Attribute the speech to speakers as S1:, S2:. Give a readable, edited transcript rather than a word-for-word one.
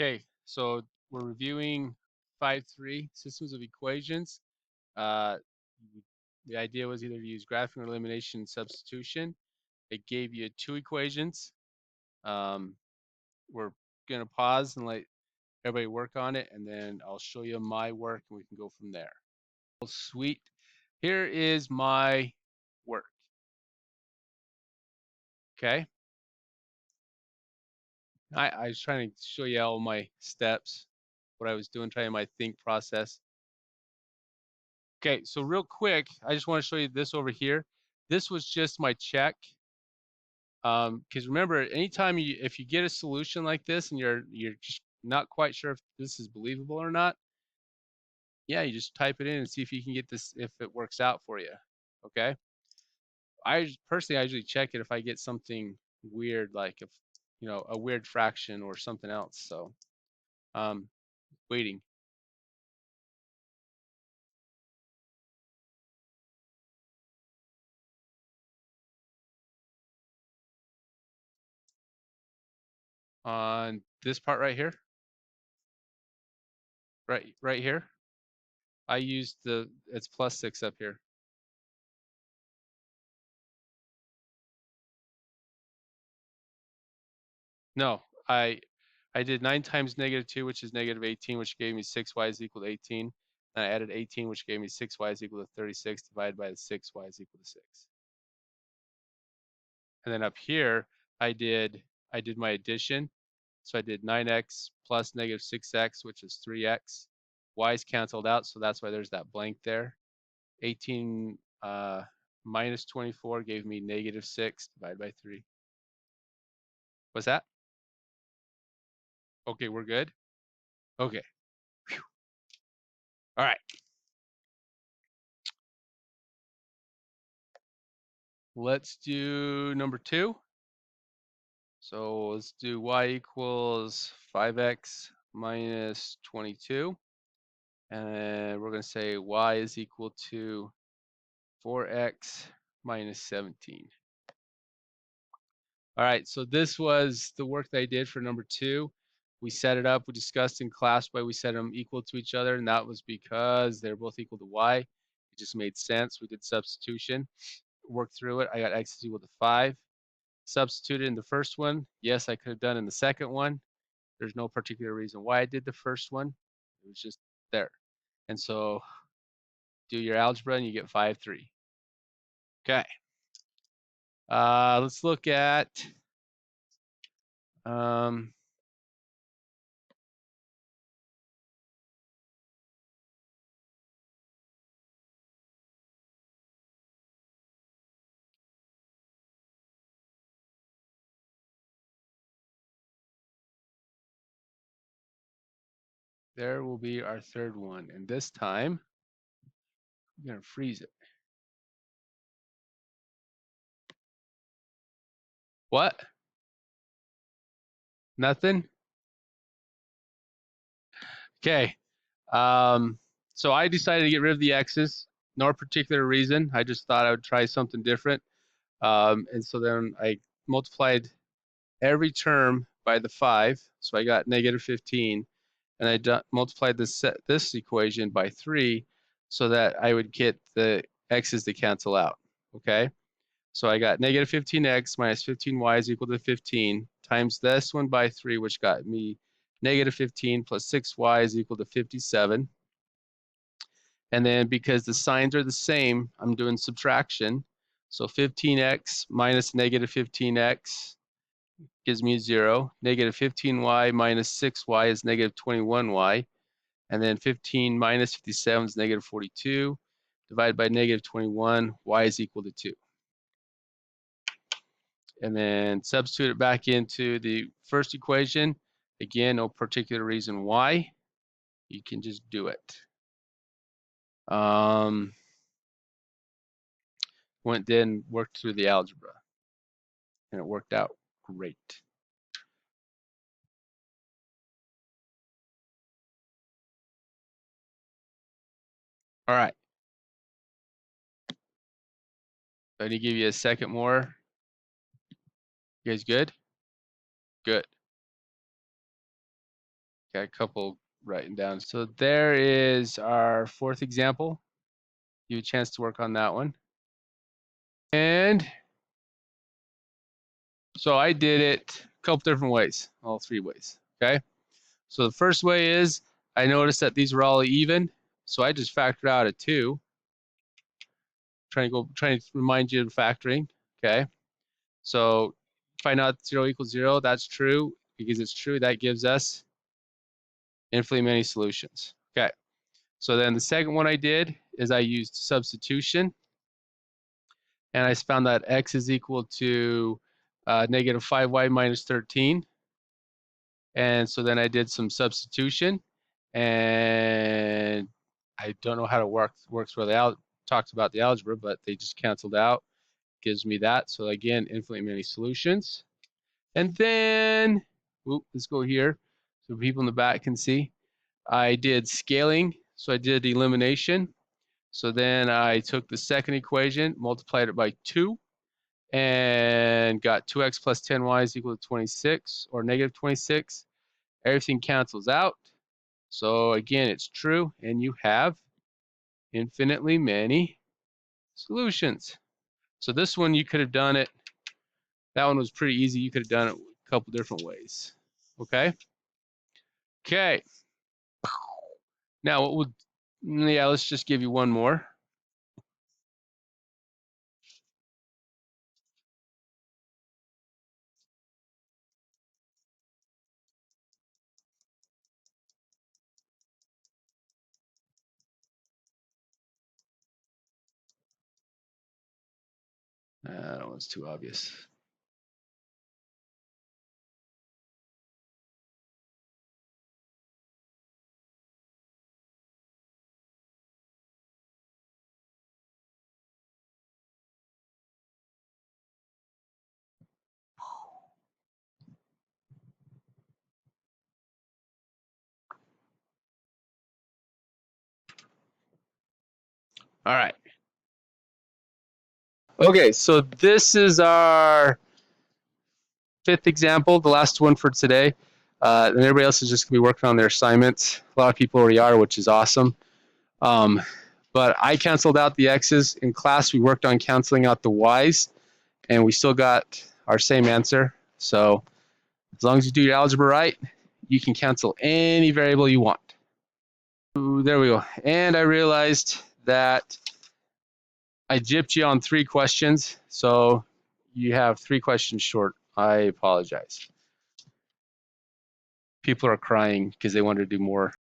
S1: Okay, so we're reviewing 5.3 systems of equations. Uh, the idea was either to use graphing or elimination and substitution. It gave you two equations. We're going to pause and let everybody work on it, and then I'll show you my work and we can go from there. Sweet. Here is my work. Okay. I was trying to show you all my steps, what I was doing, trying my think process. Okay, so real quick, I just want to show you this over here. This was just my check. Because remember, anytime if you get a solution like this and you're just not quite sure if this is believable or not, yeah, you just type it in and see if you can get this, if it works out for you. Okay. I personally, I usually check it if I get something weird, like if a weird fraction or something else. So, waiting. On this part right here, right here, I used it's +6 up here. No, I did 9 times -2, which is -18, which gave me 6y is equal to 18. And I added 18, which gave me 6y is equal to 36, divided by the 6y is equal to 6. And then up here, I did my addition. So I did 9x plus -6x, which is 3x. Y's canceled out, so that's why there's that blank there. 18 minus 24 gave me -6 divided by 3. What's that? Okay, we're good? Okay. Whew. All right. Let's do number 2. So let's do y equals 5x minus 22. And we're going to say y is equal to 4x minus 17. All right, so this was the work that I did for number 2. We set it up. We discussed in class why we set them equal to each other, and that was because they're both equal to y. It just made sense. We did substitution, worked through it. I got x is equal to 5. Substituted in the first one. Yes, I could have done in the second one. There's no particular reason why I did the first one. It was just there. And so do your algebra and you get 5-3. Okay. Let's look at there will be our third one. And this time, I'm going to freeze it. What? Nothing? Okay. So I decided to get rid of the x's. No particular reason. I just thought I would try something different. And so then I multiplied every term by the 5. So I got -15. And I multiplied this equation by 3 so that I would get the x's to cancel out. Okay. So I got -15x minus 15y is equal to 15 times this one by 3, which got me -15 plus 6y is equal to 57. And then because the signs are the same, I'm doing subtraction. So 15x minus -15x gives me 0. -15y minus 6y is -21y. And then 15 minus 57 is -42. Divided by -21, y is equal to 2. And then substitute it back into the first equation. Again, no particular reason why. You can just do it. Went then worked through the algebra, and it worked out great. All right. Let me give you a second more. You guys good? Good. Got a couple writing down. So there is our fourth example. You have a chance to work on that one. And so I did it a couple different ways, all three ways, okay? So the first way is I noticed that these were all even, so I just factored out a 2. Trying to remind you of factoring, okay? So find out 0 equals 0, that's true. Because it's true, that gives us infinitely many solutions. Okay, so then the second one I did is I used substitution, and I found that x is equal to negative 5y minus 13. And so then I did some substitution, and I don't know how to works really out. Talked about the algebra, but they just canceled out. Gives me that. So again, infinitely many solutions. And then, let's go here so people in the back can see. I did scaling, so I did elimination. So then I took the second equation, multiplied it by 2, and got 2x plus 10y is equal to 26, or negative 26. Everything cancels out. So again, it's true, and you have infinitely many solutions. So this one, you could have done it. That one was pretty easy. You could have done it a couple different ways. Okay? Okay. Now, what would, yeah, let's just give you one more. That one's too obvious. All right. Okay, so this is our fifth example, the last one for today. And everybody else is just going to be working on their assignments. A lot of people already are, which is awesome. But I canceled out the x's. In class, we worked on canceling out the y's, and we still got our same answer. So as long as you do your algebra right, you can cancel any variable you want. Ooh, there we go. And I realized that I gypped you on 3 questions, so you have 3 questions short. I apologize. People are crying because they wanted to do more.